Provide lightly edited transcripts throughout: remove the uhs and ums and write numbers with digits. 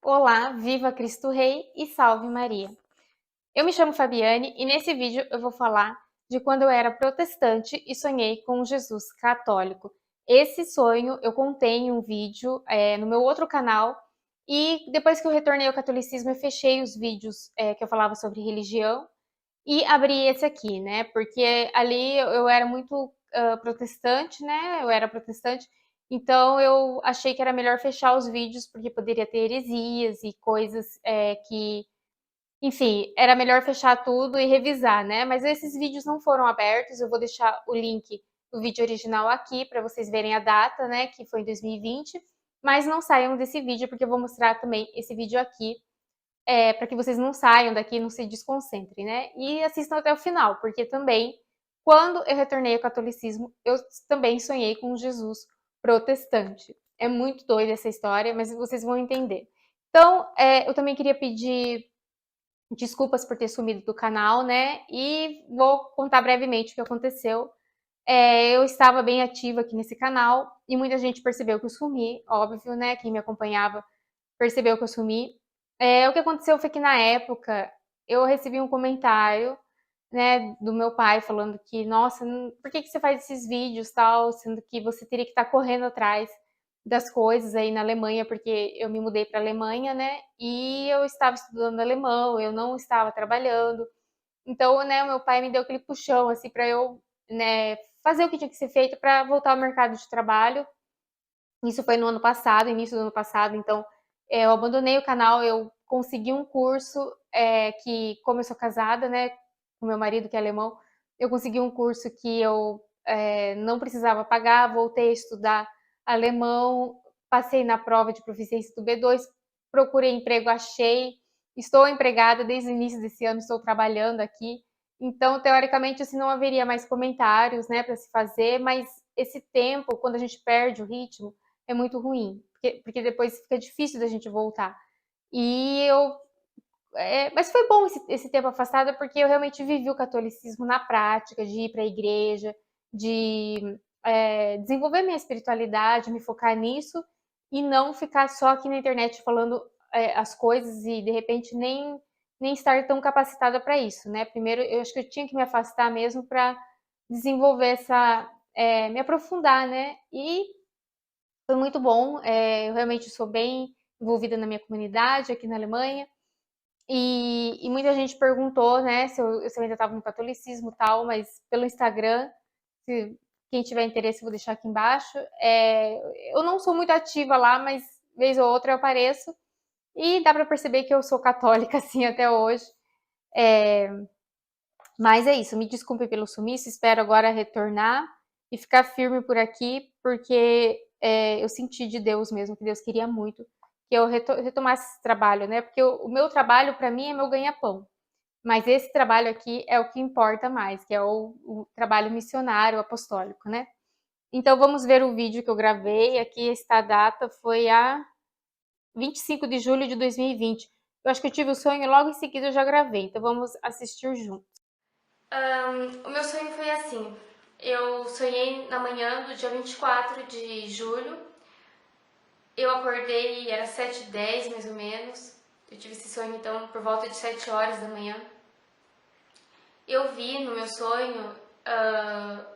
Olá, viva Cristo Rei e salve Maria! Eu me chamo Fabiane e nesse vídeo eu vou falar de quando eu era protestante e sonhei com Jesus católico. Esse sonho eu contei em um vídeo no meu outro canal e depois que eu retornei ao catolicismo eu fechei os vídeos que eu falava sobre religião e abri esse aqui, né? Porque ali eu era muito protestante, né? Eu era protestante, então eu achei que era melhor fechar os vídeos porque poderia ter heresias e coisas que, enfim, era melhor fechar tudo e revisar, né? Mas esses vídeos não foram abertos, eu vou deixar o link do vídeo original aqui para vocês verem a data, né? Que foi em 2020. Mas não saiam desse vídeo porque eu vou mostrar também esse vídeo aqui para que vocês não saiam daqui e não se desconcentrem, né? E assistam até o final, porque também, quando eu retornei ao catolicismo, eu também sonhei com um Jesus protestante. É muito doida essa história, mas vocês vão entender. Então, eu também queria pedir desculpas por ter sumido do canal, né? E vou contar brevemente o que aconteceu. Eu estava bem ativa aqui nesse canal e muita gente percebeu que eu sumi, óbvio, né? Quem me acompanhava percebeu que eu sumi. O que aconteceu foi que na época eu recebi um comentário, né, do meu pai falando que, nossa, por que você faz esses vídeos tal, sendo que você teria que estar correndo atrás das coisas aí na Alemanha, porque eu me mudei para a Alemanha, né, e eu estava estudando alemão, eu não estava trabalhando. Então, né, o meu pai me deu aquele puxão, assim, para eu, né, fazer o que tinha que ser feito para voltar ao mercado de trabalho. Isso foi no ano passado, início do ano passado, então eu abandonei o canal, eu consegui um curso que, como eu sou casada, né, com meu marido que é alemão, eu consegui um curso que eu não precisava pagar, voltei a estudar alemão, passei na prova de proficiência do B2, procurei emprego, achei, estou empregada desde o início desse ano, estou trabalhando aqui, então, teoricamente, assim, não haveria mais comentários, né, para se fazer, mas esse tempo, quando a gente perde o ritmo, é muito ruim, porque depois fica difícil da gente voltar. Mas foi bom esse tempo afastada, porque eu realmente vivi o catolicismo na prática, de ir para a igreja, de desenvolver minha espiritualidade, me focar nisso, e não ficar só aqui na internet falando as coisas e, de repente, nem estar tão capacitada para isso, né? Primeiro, eu acho que eu tinha que me afastar mesmo para desenvolver me aprofundar, né? E foi muito bom, eu realmente sou bem envolvida na minha comunidade aqui na Alemanha, e muita gente perguntou, né, se eu ainda estava no catolicismo e tal, mas pelo Instagram, se quem tiver interesse, eu vou deixar aqui embaixo. Eu não sou muito ativa lá, mas vez ou outra eu apareço, e dá para perceber que eu sou católica, assim, até hoje. Mas é isso, me desculpe pelo sumiço, espero agora retornar e ficar firme por aqui, porque eu senti de Deus mesmo, que Deus queria muito que eu retomasse esse trabalho, né? Porque o meu trabalho, para mim, é meu ganha-pão. Mas esse trabalho aqui é o que importa mais, que é o trabalho missionário, apostólico, né? Então vamos ver o vídeo que eu gravei. Aqui esta data foi a 25 de julho de 2020. Eu acho que eu tive o sonho e logo em seguida eu já gravei. Então vamos assistir juntos. O meu sonho foi assim. Eu sonhei na manhã do dia 24 de julho. Eu acordei, era 7h10 mais ou menos. Eu tive esse sonho então por volta de 7 horas da manhã. Eu vi no meu sonho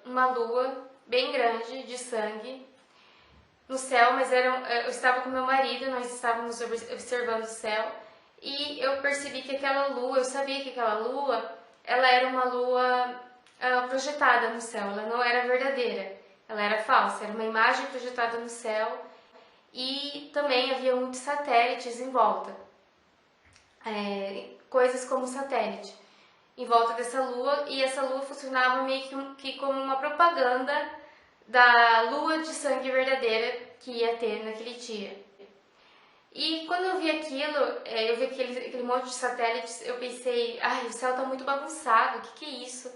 uma lua bem grande de sangue no céu, mas eu estava com meu marido, nós estávamos observando o céu e eu percebi que aquela lua, eu sabia que aquela lua, ela era uma lua projetada no céu, ela não era verdadeira, ela era falsa, era uma imagem projetada no céu e também havia muitos satélites em volta, coisas como satélite em volta dessa lua, e essa lua funcionava meio que como uma propaganda da lua de sangue verdadeira que ia ter naquele dia. E quando eu vi aquilo, eu vi aquele monte de satélites, eu pensei, ai, o céu tá muito bagunçado, o que é isso?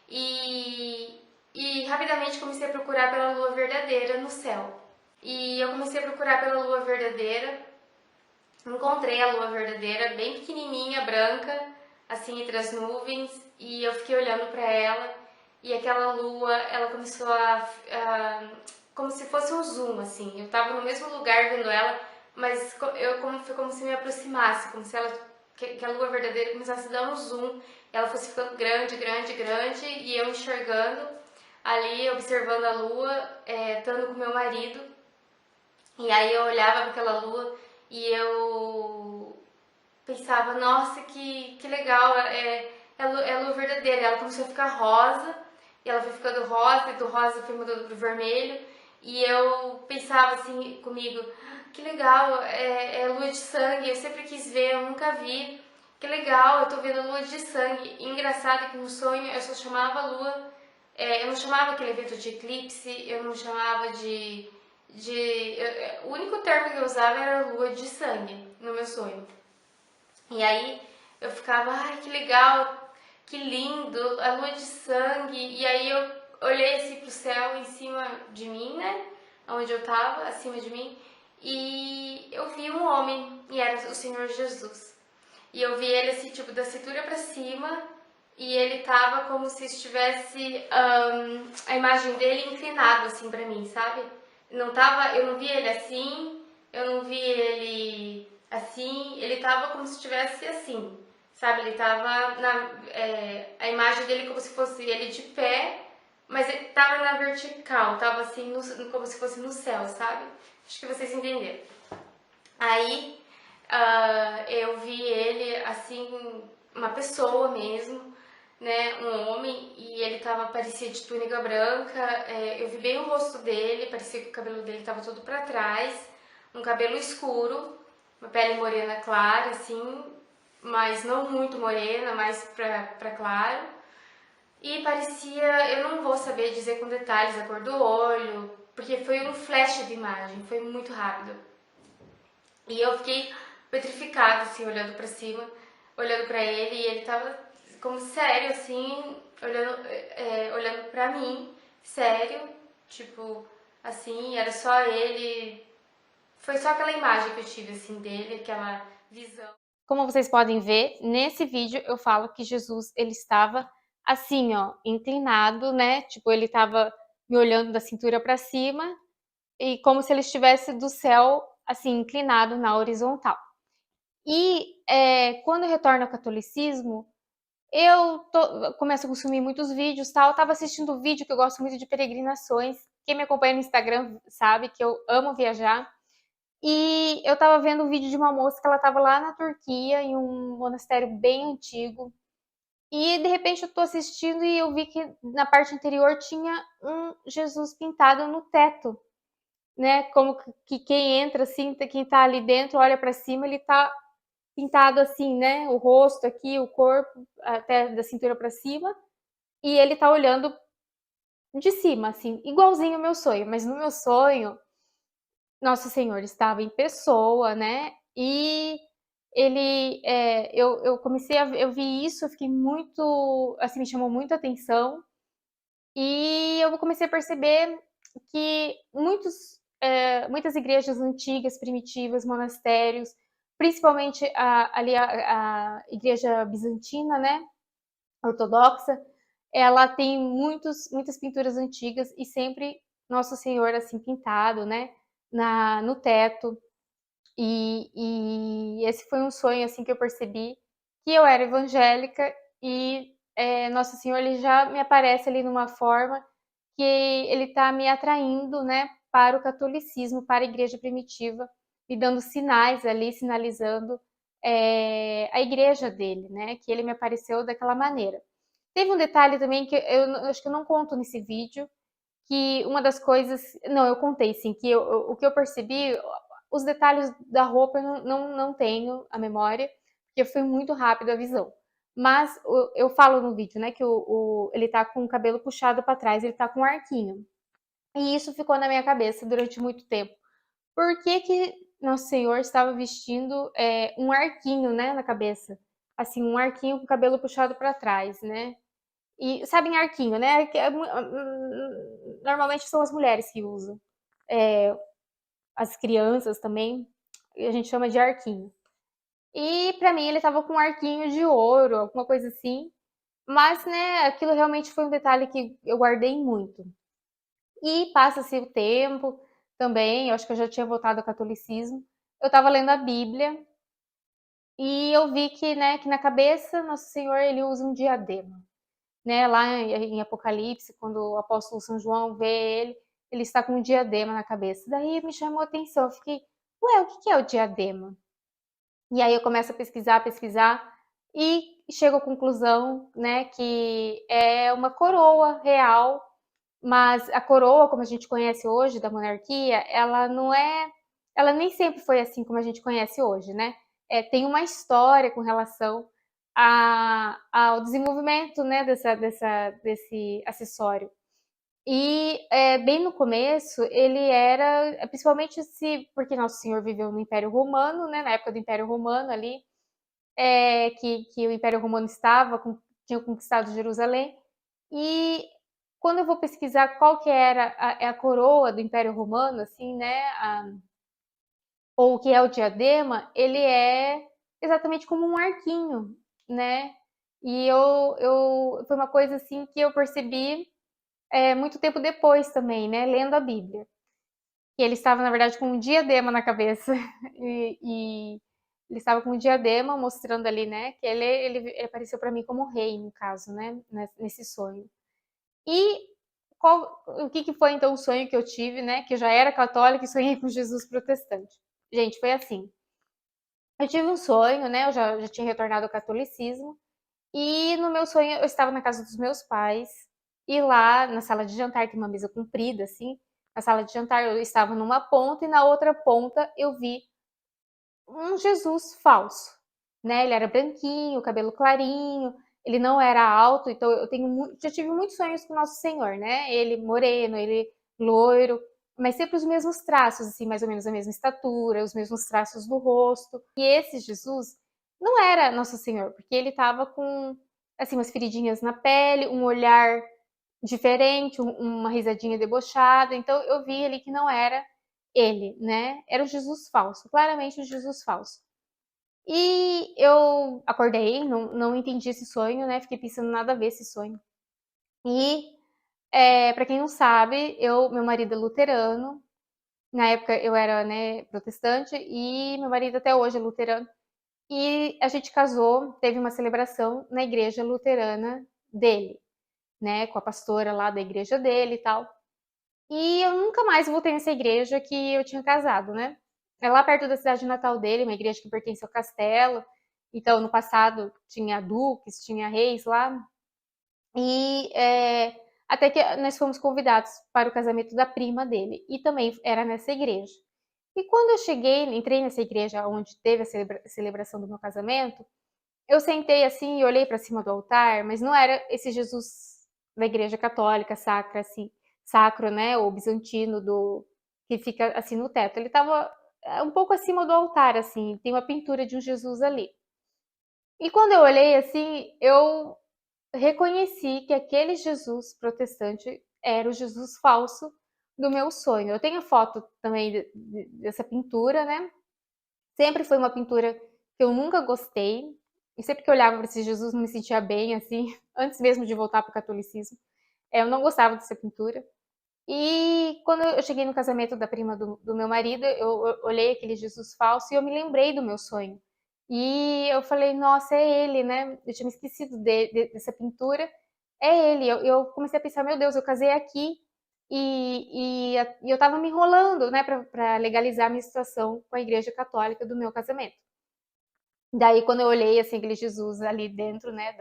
E rapidamente comecei a procurar pela lua verdadeira no céu. E eu comecei a procurar pela lua verdadeira, encontrei a lua verdadeira, bem pequenininha, branca, assim, entre as nuvens, e eu fiquei olhando para ela, e aquela lua, ela começou como se fosse um zoom, assim. Eu tava no mesmo lugar vendo ela, mas foi como se me aproximasse, como se que a lua verdadeira começasse a dar um zoom, ela fosse ficando grande, grande, grande, e eu enxergando ali, observando a lua, estando com meu marido, e aí eu olhava para aquela lua e eu pensava, nossa, que legal, é a lua verdadeira. Ela começou a ficar rosa, e ela foi ficando rosa, e do rosa foi mudando pro vermelho, e eu pensava assim comigo, que legal, é lua de sangue, eu sempre quis ver, eu nunca vi, que legal, eu tô vendo a lua de sangue. E engraçado que no sonho eu só chamava a lua, eu não chamava aquele evento de eclipse, eu não chamava o único termo que eu usava era lua de sangue no meu sonho. E aí eu ficava, ai, que legal, que lindo, a lua de sangue. E aí eu olhei assim pro céu em cima de mim, né? Onde eu tava, acima de mim, e eu vi um homem, e era o Senhor Jesus. E eu vi ele assim, tipo, da cintura pra cima, e ele tava como se estivesse a imagem dele inclinado assim pra mim, sabe? Eu não vi ele assim, eu não vi ele assim, ele tava como se estivesse assim, sabe? Ele tava a imagem dele como se fosse ele de pé, mas ele tava na vertical, tava assim, como se fosse no céu, sabe? Acho que vocês entenderam. Aí eu vi ele assim, uma pessoa mesmo, né, um homem, e ele parecia de túnica branca, eu vi bem o rosto dele, parecia que o cabelo dele tava todo pra trás, um cabelo escuro, uma pele morena clara, assim, mas não muito morena, mais pra claro, e parecia, eu não vou saber dizer com detalhes a cor do olho, porque foi um flash de imagem, foi muito rápido. E eu fiquei petrificada, assim, olhando pra cima, olhando pra ele, e ele tava como sério, assim, olhando pra mim, sério, tipo, assim, era só ele. Foi só aquela imagem que eu tive, assim, dele, aquela visão. Como vocês podem ver, nesse vídeo eu falo que Jesus, ele estava assim, ó, inclinado, né? Tipo, ele estava me olhando da cintura pra cima, e como se ele estivesse do céu, assim, inclinado na horizontal. E quando eu retorno ao catolicismo, começo a consumir muitos vídeos, tal. Eu tava assistindo um vídeo que eu gosto muito de peregrinações. Quem me acompanha no Instagram sabe que eu amo viajar. E eu tava vendo um vídeo de uma moça que ela tava lá na Turquia, em um monastério bem antigo. E de repente eu tô assistindo e eu vi que na parte interior tinha um Jesus pintado no teto, né? Como que quem entra assim, quem tá ali dentro olha para cima, ele tá pintado assim, né? O rosto aqui, o corpo, até da cintura para cima, e ele tá olhando de cima, assim, igualzinho o meu sonho. Mas no meu sonho, Nosso Senhor estava em pessoa, né? E eu comecei eu vi isso, eu fiquei muito, assim, me chamou muita atenção. E eu comecei a perceber que muitas igrejas antigas, primitivas, monastérios, principalmente a igreja bizantina, né, ortodoxa, ela tem muitas pinturas antigas e sempre Nosso Senhor assim pintado, né, no teto. E esse foi um sonho assim que eu percebi que eu era evangélica e Nosso Senhor ele já me aparece ali numa forma que ele está me atraindo, né, para o catolicismo, para a igreja primitiva, me dando sinais ali, sinalizando a igreja dele, né, que ele me apareceu daquela maneira. Teve um detalhe também que eu acho que eu não conto nesse vídeo, que uma das coisas, não, eu contei sim, que o que eu percebi, os detalhes da roupa eu não tenho a memória, porque foi muito rápido a visão. Mas eu falo no vídeo, né, que ele tá com o cabelo puxado para trás, ele tá com um arquinho. E isso ficou na minha cabeça durante muito tempo. Por que que Nosso Senhor estava vestindo um arquinho, né, na cabeça? Assim, um arquinho com o cabelo puxado para trás, né? E sabem arquinho, né? Normalmente são as mulheres que usam. As crianças também, a gente chama de arquinho. E pra mim ele tava com um arquinho de ouro, alguma coisa assim. Mas, né, aquilo realmente foi um detalhe que eu guardei muito. E passa-se o tempo também, eu acho que eu já tinha voltado ao catolicismo. Eu estava lendo a Bíblia e eu vi que, né, que na cabeça Nosso Senhor ele usa um diadema, né? Lá em Apocalipse, quando o apóstolo São João vê ele está com um diadema na cabeça. Daí me chamou a atenção, eu fiquei, ué, o que é o diadema? E aí eu começo a pesquisar, pesquisar e chego à conclusão, né, que é uma coroa real, mas a coroa, como a gente conhece hoje, da monarquia, ela não é. Ela nem sempre foi assim como a gente conhece hoje, né? Tem uma história com relação ao desenvolvimento, né, desse acessório. E bem no começo, ele era, principalmente se, porque Nosso Senhor viveu no Império Romano, né, na época do Império Romano ali, que o Império Romano tinha conquistado Jerusalém. E quando eu vou pesquisar qual que era a coroa do Império Romano, assim, né, ou o que é o diadema, ele é exatamente como um arquinho, né? E foi uma coisa assim que eu percebi muito tempo depois também, né, lendo a Bíblia, que ele estava na verdade com um diadema na cabeça e ele estava com um diadema mostrando ali, né, que ele apareceu para mim como rei no caso, né, nesse sonho. E o que, que foi então o sonho que eu tive, né? Que eu já era católica e sonhei com Jesus protestante. Gente, foi assim. Eu tive um sonho, né? Eu já tinha retornado ao catolicismo. E no meu sonho eu estava na casa dos meus pais. E lá na sala de jantar, tem uma mesa comprida, assim. Na sala de jantar eu estava numa ponta e na outra ponta eu vi um Jesus falso, né? Ele era branquinho, cabelo clarinho, ele não era alto, então já tive muitos sonhos com Nosso Senhor, né? Ele moreno, ele loiro, mas sempre os mesmos traços, assim, mais ou menos a mesma estatura, os mesmos traços do rosto. E esse Jesus não era Nosso Senhor, porque ele estava com assim umas feridinhas na pele, um olhar diferente, uma risadinha debochada. Então eu vi ali que não era ele, né? Era o Jesus falso, claramente o Jesus falso. E eu acordei, não entendi esse sonho, né? Fiquei pensando nada a ver esse sonho. E para quem não sabe, meu marido é luterano. Na época eu era, né, protestante e meu marido até hoje é luterano. E a gente casou, teve uma celebração na igreja luterana dele, né, com a pastora lá da igreja dele e tal. E eu nunca mais voltei nessa igreja que eu tinha casado, né? É lá perto da cidade natal dele, uma igreja que pertence ao castelo. Então, no passado, tinha duques, tinha reis lá. E até que nós fomos convidados para o casamento da prima dele. E também era nessa igreja. E quando eu cheguei, entrei nessa igreja onde teve a celebração do meu casamento, eu sentei assim e olhei para cima do altar, mas não era esse Jesus da Igreja Católica sacra assim, sacro, né, ou bizantino do que fica assim no teto. Ele estava um pouco acima do altar assim, tem uma pintura de um Jesus ali. E quando eu olhei assim, eu reconheci que aquele Jesus protestante era o Jesus falso do meu sonho. Eu tenho foto também dessa pintura, né? Sempre foi uma pintura que eu nunca gostei. E sempre que eu olhava para esse Jesus, não me sentia bem, assim, antes mesmo de voltar para o catolicismo. Eu não gostava dessa pintura. E quando eu cheguei no casamento da prima do meu marido, eu olhei aquele Jesus falso e eu me lembrei do meu sonho. E eu falei, nossa, é ele, né? Eu tinha me esquecido dessa pintura. É ele. Eu comecei a pensar, meu Deus, eu casei aqui e eu estava me enrolando, né, para legalizar a minha situação com a Igreja Católica do meu casamento. Daí, quando eu olhei assim, aquele Jesus ali dentro, né,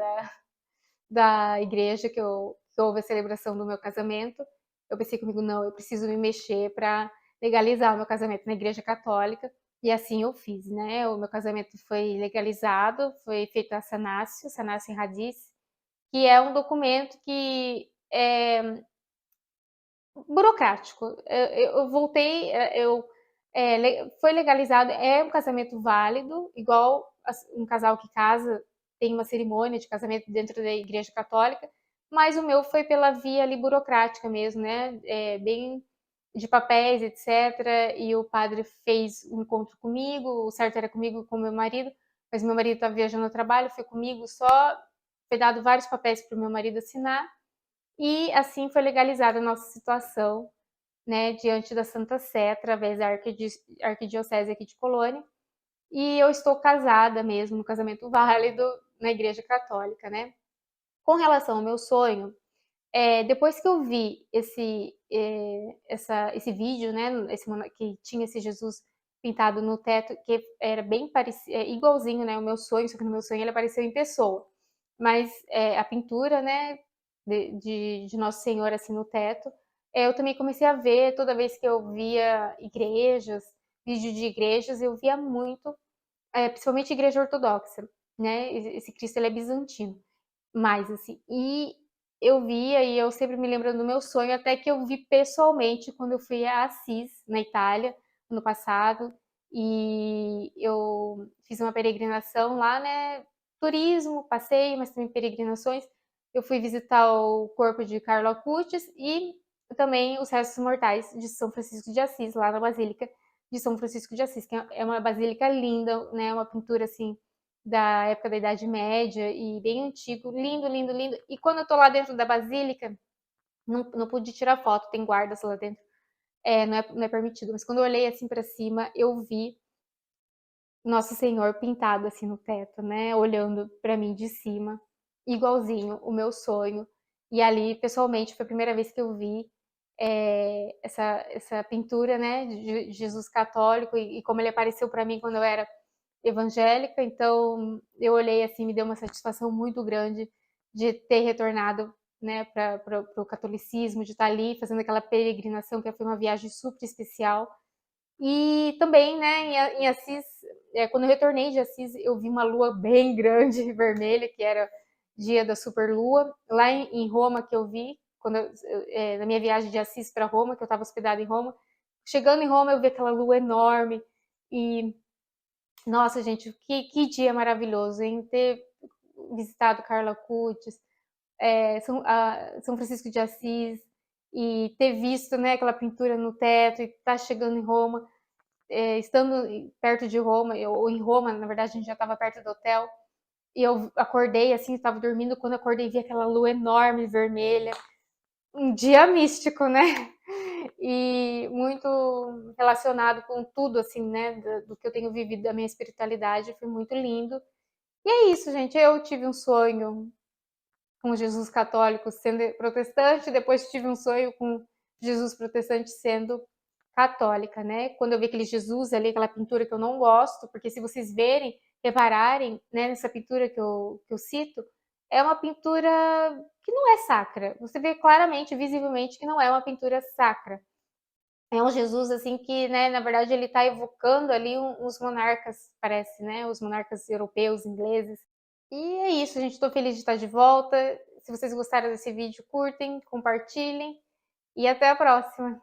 da igreja que houve a celebração do meu casamento, eu pensei comigo, não, eu preciso me mexer para legalizar o meu casamento na Igreja Católica. E assim eu fiz, né? O meu casamento foi legalizado, foi feito a Sanatio Radice, que é um documento que é burocrático. Eu voltei, foi legalizado, é um casamento válido, igual um casal que casa tem uma cerimônia de casamento dentro da Igreja Católica, mas o meu foi pela via ali burocrática mesmo, né? Bem de papéis, etc. E o padre fez um encontro comigo, o certo era comigo com meu marido, mas meu marido estava viajando no trabalho, foi comigo só, foi dado vários papéis para o meu marido assinar, e assim foi legalizada a nossa situação, né, diante da Santa Sé, através da Arquidiocese aqui de Colônia, e eu estou casada mesmo, no casamento válido, na Igreja Católica, né. Com relação ao meu sonho, depois que eu vi esse vídeo, né, que tinha esse Jesus pintado no teto, que era bem igualzinho, né, o meu sonho, só que no meu sonho ele apareceu em pessoa. Mas a pintura, né, de Nosso Senhor assim no teto, eu também comecei a ver toda vez que eu via igrejas, vídeo de igrejas, eu via muito, principalmente igreja ortodoxa, né? Esse Cristo ele é bizantino. Mais, assim. E eu via e eu sempre me lembro do meu sonho, até que eu vi pessoalmente quando eu fui a Assis, na Itália, ano passado, e eu fiz uma peregrinação lá, né, turismo, passeio, mas também peregrinações. Eu fui visitar o corpo de Carlo Acutis e também os restos mortais de São Francisco de Assis, lá na Basílica de São Francisco de Assis, que é uma basílica linda, né, uma pintura, assim, da época da Idade Média e bem antigo, lindo, lindo, lindo. E quando eu tô lá dentro da basílica, não pude tirar foto, tem guardas lá dentro, não é permitido. Mas quando eu olhei assim para cima, eu vi Nosso Senhor pintado assim no teto, né, olhando para mim de cima, igualzinho o meu sonho. E ali, pessoalmente, foi a primeira vez que eu vi essa pintura, né, de Jesus católico e como ele apareceu para mim quando eu era evangélica, então eu olhei assim, me deu uma satisfação muito grande de ter retornado, né, para o catolicismo, de estar ali fazendo aquela peregrinação, que foi uma viagem super especial. E também, né, em Assis, quando eu retornei de Assis, eu vi uma lua bem grande, vermelha, que era dia da superlua. Lá em Roma, que eu vi, na minha viagem de Assis para Roma, que eu estava hospedada em Roma, chegando em Roma, eu vi aquela lua enorme. E nossa, gente, que dia maravilhoso, hein? Ter visitado Carla Cutis, São Francisco de Assis, e ter visto, né, aquela pintura no teto, e estar chegando em Roma, estando perto de Roma, ou em Roma, na verdade, a gente já estava perto do hotel, e eu acordei, assim, estava dormindo, quando acordei vi aquela lua enorme, vermelha, um dia místico, né? E muito relacionado com tudo, assim, né, do que eu tenho vivido da minha espiritualidade, foi muito lindo. E é isso, gente. Eu tive um sonho com Jesus católico sendo protestante, depois tive um sonho com Jesus protestante sendo católica, né? Quando eu vi aquele Jesus ali, aquela pintura que eu não gosto, porque se vocês verem, repararem, né, nessa pintura que eu cito, é uma pintura que não é sacra. Você vê claramente, visivelmente, que não é uma pintura sacra. É um Jesus assim que, né, na verdade ele está evocando ali uns monarcas, parece, né, os monarcas europeus, ingleses. E é isso, gente, estou feliz de estar de volta. Se vocês gostaram desse vídeo, curtem, compartilhem e até a próxima.